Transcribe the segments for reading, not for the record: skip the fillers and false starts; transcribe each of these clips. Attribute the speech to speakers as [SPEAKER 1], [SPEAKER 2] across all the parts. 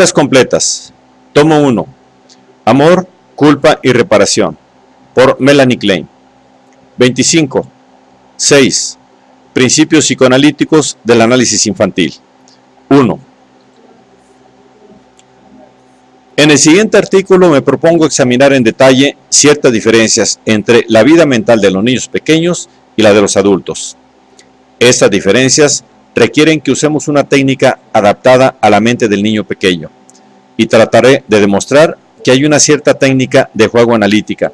[SPEAKER 1] Obras completas. Tomo 1. Amor, culpa y reparación. Por Melanie Klein. 25. 6. Principios psicoanalíticos del análisis infantil. 1. En el siguiente artículo me propongo examinar en detalle ciertas diferencias entre la vida mental de los niños pequeños y la de los adultos. Estas diferencias requieren que usemos una técnica adaptada a la mente del niño pequeño, y trataré de demostrar que hay una cierta técnica de juego analítica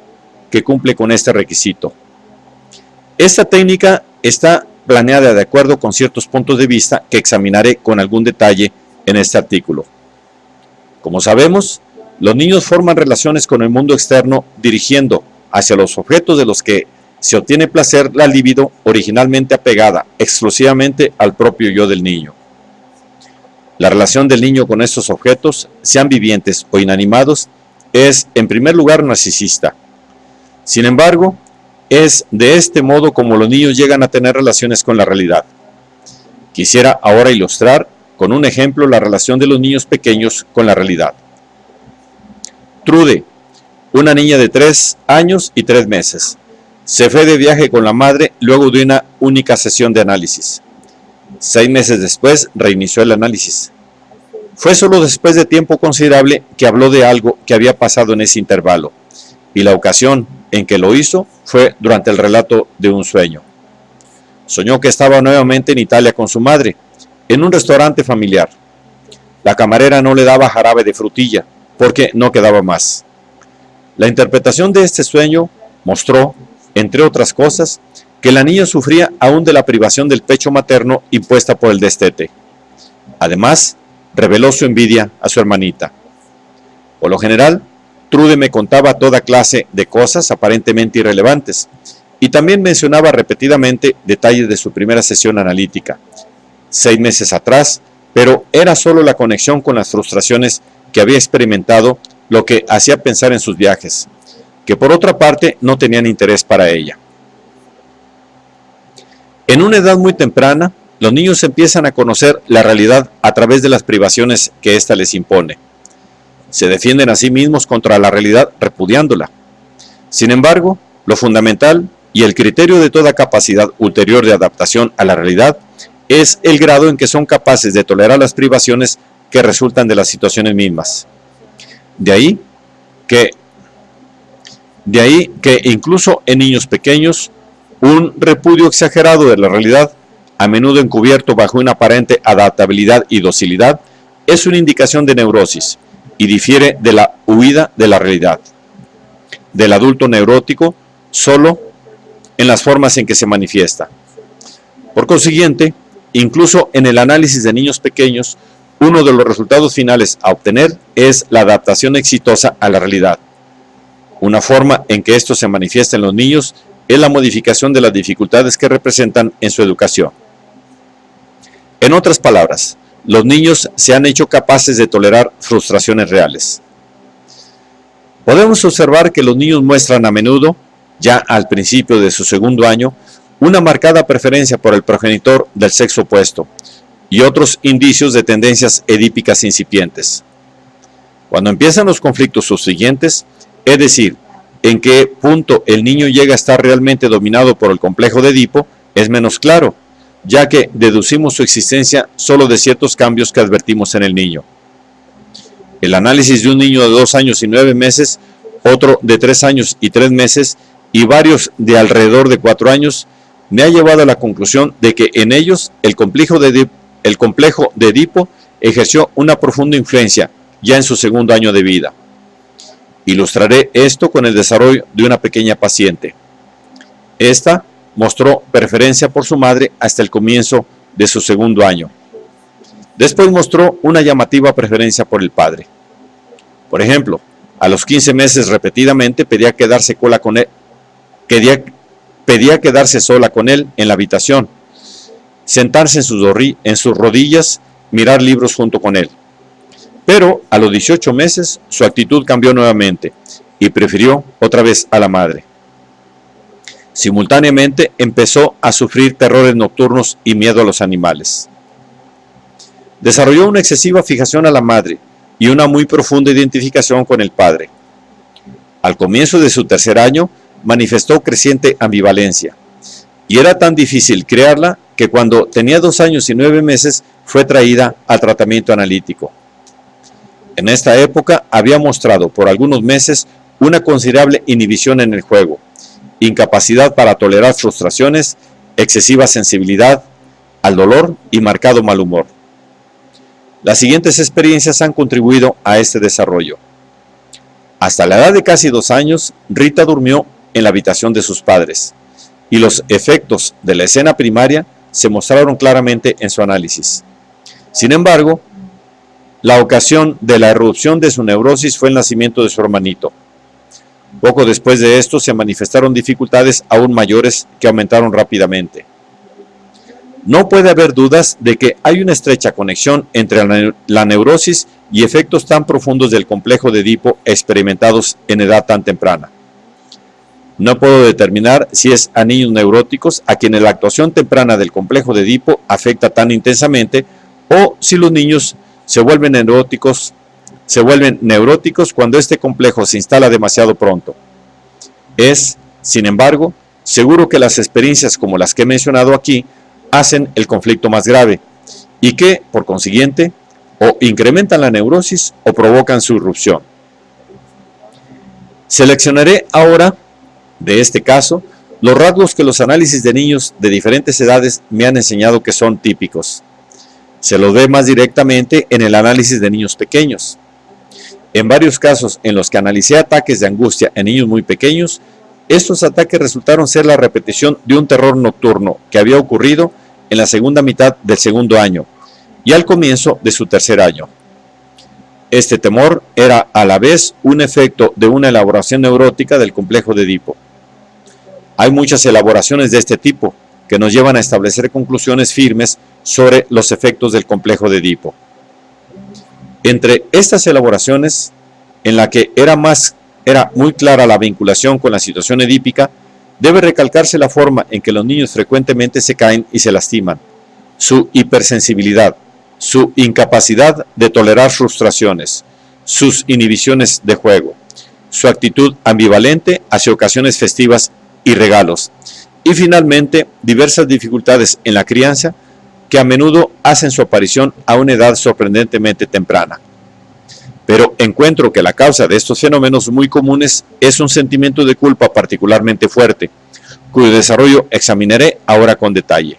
[SPEAKER 1] que cumple con este requisito. Esta técnica está planeada de acuerdo con ciertos puntos de vista que examinaré con algún detalle en este artículo. Como sabemos, los niños forman relaciones con el mundo externo dirigiendo hacia los objetos de los que se obtiene placer la libido originalmente apegada exclusivamente al propio yo del niño. La relación del niño con estos objetos, sean vivientes o inanimados, es en primer lugar narcisista. Sin embargo, es de este modo como los niños llegan a tener relaciones con la realidad. Quisiera ahora ilustrar con un ejemplo la relación de los niños pequeños con la realidad. Trude, una niña de 3 años y 3 meses, se fue de viaje con la madre luego de una única sesión de análisis. 6 meses después reinició el análisis. Fue solo después de tiempo considerable que habló de algo que había pasado en ese intervalo, y la ocasión en que lo hizo fue durante el relato de un sueño. Soñó que estaba nuevamente en Italia con su madre, en un restaurante familiar. La camarera no le daba jarabe de frutilla, porque no quedaba más. La interpretación de este sueño mostró, entre otras cosas, que la niña sufría aún de la privación del pecho materno impuesta por el destete. Además, reveló su envidia a su hermanita. Por lo general, Trude me contaba toda clase de cosas aparentemente irrelevantes, y también mencionaba repetidamente detalles de su primera sesión analítica, 6 meses atrás, pero era solo la conexión con las frustraciones que había experimentado lo que hacía pensar en sus viajes, que por otra parte no tenían interés para ella. En una edad muy temprana, los niños empiezan a conocer la realidad a través de las privaciones que ésta les impone. Se defienden a sí mismos contra la realidad repudiándola. Sin embargo, lo fundamental y el criterio de toda capacidad ulterior de adaptación a la realidad es el grado en que son capaces de tolerar las privaciones que resultan de las situaciones mismas. De ahí que incluso en niños pequeños, un repudio exagerado de la realidad, a menudo encubierto bajo una aparente adaptabilidad y docilidad, es una indicación de neurosis y difiere de la huida de la realidad del adulto neurótico solo en las formas en que se manifiesta. Por consiguiente, incluso en el análisis de niños pequeños, uno de los resultados finales a obtener es la adaptación exitosa a la realidad. Una forma en que esto se manifiesta en los niños es la modificación de las dificultades que representan en su educación. En otras palabras, los niños se han hecho capaces de tolerar frustraciones reales. Podemos observar que los niños muestran a menudo, ya al principio de su segundo año, una marcada preferencia por el progenitor del sexo opuesto y otros indicios de tendencias edípicas incipientes. Cuando empiezan los conflictos subsiguientes, es decir, en qué punto el niño llega a estar realmente dominado por el complejo de Edipo, es menos claro, ya que deducimos su existencia solo de ciertos cambios que advertimos en el niño. El análisis de un niño de 2 años y 9 meses, otro de 3 años y 3 meses y varios de alrededor de 4 años me ha llevado a la conclusión de que en ellos el complejo de Edipo ejerció una profunda influencia ya en su segundo año de vida. Ilustraré esto con el desarrollo de una pequeña paciente. Esta mostró preferencia por su madre hasta el comienzo de su segundo año. Después mostró una llamativa preferencia por el padre. Por ejemplo, a los 15 meses repetidamente pedía quedarse sola con él en la habitación, sentarse en sus rodillas, mirar libros junto con él. Pero a los 18 meses su actitud cambió nuevamente y prefirió otra vez a la madre. Simultáneamente empezó a sufrir terrores nocturnos y miedo a los animales. Desarrolló una excesiva fijación a la madre, y una muy profunda identificación con el padre. Al comienzo de su tercer año, manifestó creciente ambivalencia, y era tan difícil crearla que cuando tenía 2 años y 9 meses fue traída al tratamiento analítico. En esta época había mostrado por algunos meses una considerable inhibición en el juego, incapacidad para tolerar frustraciones, excesiva sensibilidad al dolor y marcado mal humor. Las siguientes experiencias han contribuido a este desarrollo. Hasta la edad de casi 2 años, Rita durmió en la habitación de sus padres, y los efectos de la escena primaria se mostraron claramente en su análisis. Sin embargo, la ocasión de la erupción de su neurosis fue el nacimiento de su hermanito. Poco después de esto se manifestaron dificultades aún mayores que aumentaron rápidamente. No puede haber dudas de que hay una estrecha conexión entre la neurosis y efectos tan profundos del complejo de Edipo experimentados en edad tan temprana. No puedo determinar si es a niños neuróticos a quienes la actuación temprana del complejo de Edipo afecta tan intensamente, o si los niños se vuelven neuróticos cuando este complejo se instala demasiado pronto. Es, sin embargo, seguro que las experiencias como las que he mencionado aquí hacen el conflicto más grave y que, por consiguiente, o incrementan la neurosis o provocan su irrupción. Seleccionaré ahora, de este caso, los rasgos que los análisis de niños de diferentes edades me han enseñado que son típicos. Se lo ve más directamente en el análisis de niños pequeños. En varios casos en los que analicé ataques de angustia en niños muy pequeños, estos ataques resultaron ser la repetición de un terror nocturno que había ocurrido en la segunda mitad del segundo año y al comienzo de su tercer año. Este temor era a la vez un efecto de una elaboración neurótica del complejo de Edipo. Hay muchas elaboraciones de este tipo que nos llevan a establecer conclusiones firmes sobre los efectos del complejo de Edipo. Entre estas elaboraciones, en la que era muy clara la vinculación con la situación edípica, debe recalcarse la forma en que los niños frecuentemente se caen y se lastiman, su hipersensibilidad, su incapacidad de tolerar frustraciones, sus inhibiciones de juego, su actitud ambivalente hacia ocasiones festivas y regalos, y finalmente diversas dificultades en la crianza que a menudo hacen su aparición a una edad sorprendentemente temprana. Pero encuentro que la causa de estos fenómenos muy comunes es un sentimiento de culpa particularmente fuerte, cuyo desarrollo examinaré ahora con detalle.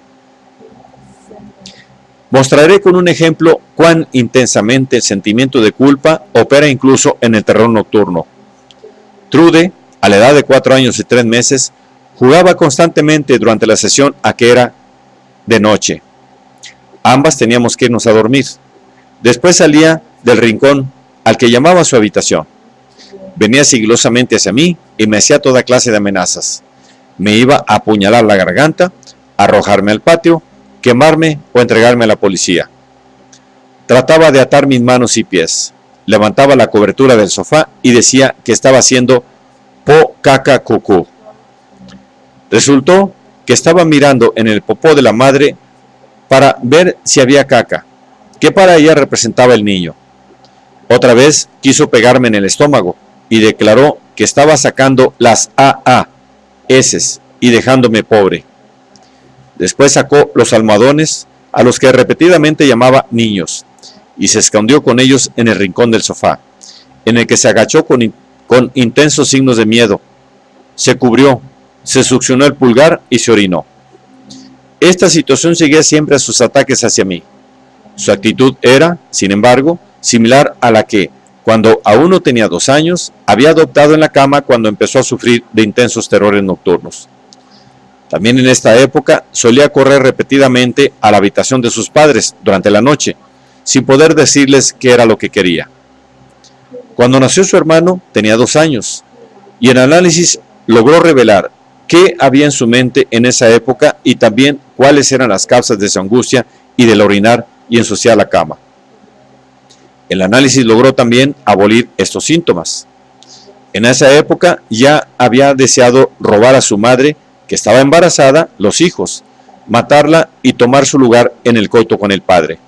[SPEAKER 1] Mostraré con un ejemplo cuán intensamente el sentimiento de culpa opera incluso en el terror nocturno. Trude, a la edad de 4 años y 3 meses, jugaba constantemente durante la sesión a que era de noche. Ambas teníamos que irnos a dormir. Después salía del rincón al que llamaba su habitación. Venía sigilosamente hacia mí y me hacía toda clase de amenazas. Me iba a apuñalar la garganta, a arrojarme al patio, quemarme o entregarme a la policía. Trataba de atar mis manos y pies. Levantaba la cobertura del sofá y decía que estaba haciendo po, caca, cucú. Resultó que estaba mirando en el popó de la madre para ver si había caca, que para ella representaba el niño. Otra vez quiso pegarme en el estómago y declaró que estaba sacando las AA, heces, y dejándome pobre. Después sacó los almohadones, a los que repetidamente llamaba niños, y se escondió con ellos en el rincón del sofá, en el que se agachó con intensos signos de miedo. Se cubrió, se succionó el pulgar y se orinó. Esta situación seguía siempre a sus ataques hacia mí. Su actitud era, sin embargo, similar a la que, cuando aún no tenía 2 años, había adoptado en la cama cuando empezó a sufrir de intensos terrores nocturnos. También en esta época solía correr repetidamente a la habitación de sus padres durante la noche, sin poder decirles qué era lo que quería. Cuando nació su hermano tenía 2 años, y en análisis logró revelar qué había en su mente en esa época y también cuáles eran las causas de su angustia y del orinar y ensuciar la cama. El análisis logró también abolir estos síntomas. En esa época ya había deseado robar a su madre, que estaba embarazada, los hijos, matarla y tomar su lugar en el coito con el padre.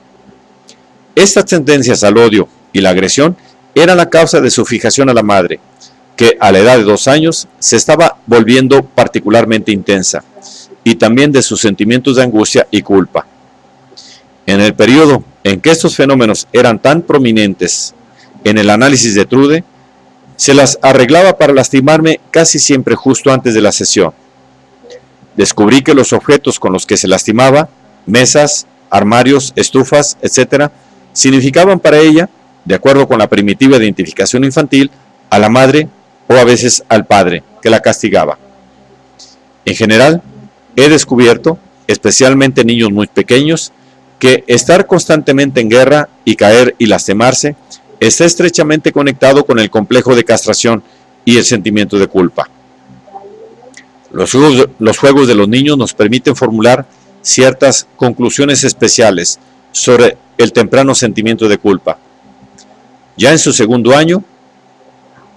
[SPEAKER 1] Estas tendencias al odio y la agresión era la causa de su fijación a la madre, que a la edad de 2 años se estaba volviendo particularmente intensa, y también de sus sentimientos de angustia y culpa. En el periodo en que estos fenómenos eran tan prominentes en el análisis de Trude, se las arreglaba para lastimarme casi siempre justo antes de la sesión. Descubrí que los objetos con los que se lastimaba, mesas, armarios, estufas, etc., significaban para ella, de acuerdo con la primitiva identificación infantil, a la madre o a veces al padre que la castigaba. En general, he descubierto, especialmente en niños muy pequeños, que estar constantemente en guerra y caer y lastimarse está estrechamente conectado con el complejo de castración y el sentimiento de culpa. Los juegos de los niños nos permiten formular ciertas conclusiones especiales sobre el temprano sentimiento de culpa. Ya en su segundo año,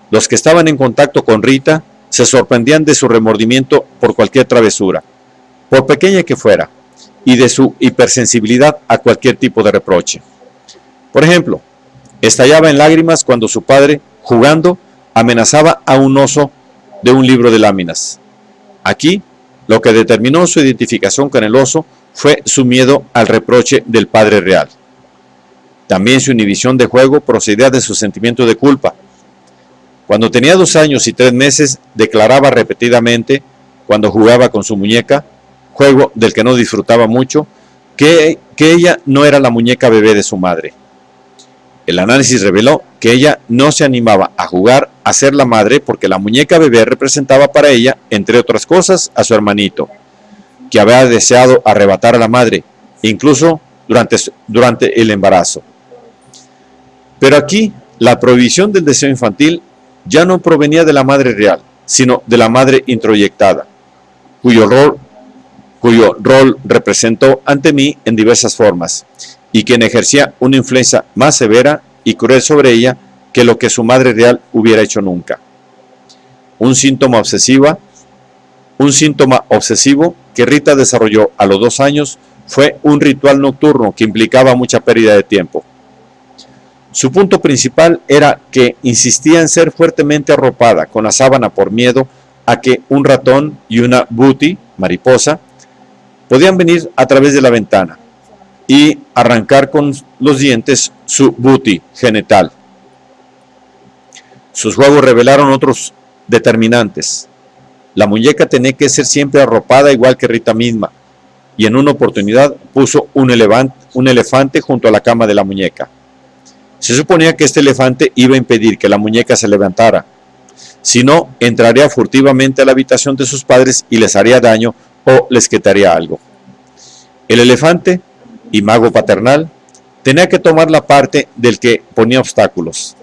[SPEAKER 1] los que estaban en contacto con Rita se sorprendían de su remordimiento por cualquier travesura, por pequeña que fuera, y de su hipersensibilidad a cualquier tipo de reproche. Por ejemplo, estallaba en lágrimas cuando su padre, jugando, amenazaba a un oso de un libro de láminas. Aquí, lo que determinó su identificación con el oso fue su miedo al reproche del padre real. También su inhibición de juego procedía de su sentimiento de culpa. Cuando tenía 2 años y 3 meses, declaraba repetidamente, cuando jugaba con su muñeca, juego del que no disfrutaba mucho, que ella no era la muñeca bebé de su madre. El análisis reveló que ella no se animaba a jugar a ser la madre porque la muñeca bebé representaba para ella, entre otras cosas, a su hermanito, que había deseado arrebatar a la madre, incluso durante el embarazo. Pero aquí, la prohibición del deseo infantil ya no provenía de la madre real, sino de la madre introyectada, cuyo rol representó ante mí en diversas formas, y quien ejercía una influencia más severa y cruel sobre ella que lo que su madre real hubiera hecho nunca. Un síntoma obsesivo que Rita desarrolló a los 2 años fue un ritual nocturno que implicaba mucha pérdida de tiempo. Su punto principal era que insistía en ser fuertemente arropada con la sábana por miedo a que un ratón y una booty, mariposa, podían venir a través de la ventana y arrancar con los dientes su booty genital. Sus juegos revelaron otros determinantes. La muñeca tenía que ser siempre arropada igual que Rita misma, y en una oportunidad puso un elefante junto a la cama de la muñeca. Se suponía que este elefante iba a impedir que la muñeca se levantara, si no, entraría furtivamente a la habitación de sus padres y les haría daño o les quitaría algo. El elefante, imago paternal, tenía que tomar la parte del que ponía obstáculos.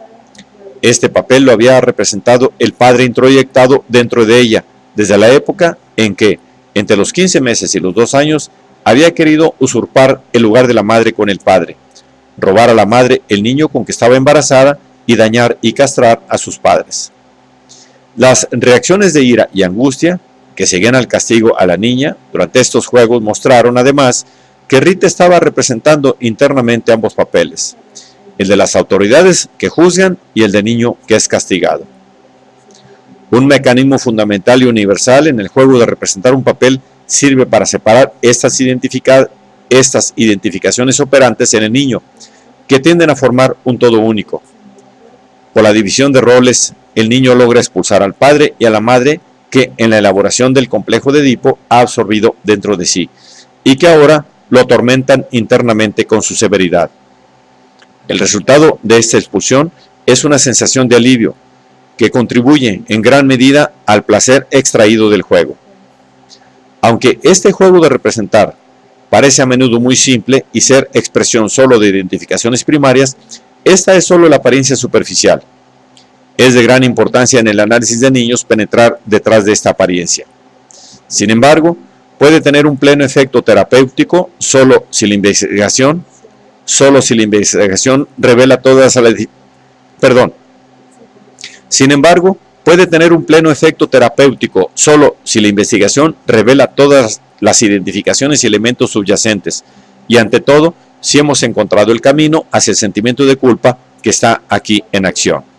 [SPEAKER 1] Este papel lo había representado el padre introyectado dentro de ella, desde la época en que, entre los 15 meses y los 2 años, había querido usurpar el lugar de la madre con el padre, robar a la madre el niño con que estaba embarazada y dañar y castrar a sus padres. Las reacciones de ira y angustia que seguían al castigo a la niña durante estos juegos mostraron además que Rita estaba representando internamente ambos papeles, el de las autoridades que juzgan y el de niño que es castigado. Un mecanismo fundamental y universal en el juego de representar un papel sirve para separar estas identificaciones operantes en el niño, que tienden a formar un todo único. Por la división de roles, el niño logra expulsar al padre y a la madre que en la elaboración del complejo de Edipo ha absorbido dentro de sí, y que ahora lo atormentan internamente con su severidad. El resultado de esta expulsión es una sensación de alivio, que contribuye en gran medida al placer extraído del juego. Aunque este juego de representar parece a menudo muy simple y ser expresión solo de identificaciones primarias, esta es solo la apariencia superficial. Es de gran importancia en el análisis de niños penetrar detrás de esta apariencia. Sin embargo, puede tener un pleno efecto terapéutico solo si la investigación revela todas las Sin embargo, puede tener un pleno efecto terapéutico solo si la investigación revela todas las identificaciones y elementos subyacentes, y ante todo, si hemos encontrado el camino hacia el sentimiento de culpa que está aquí en acción.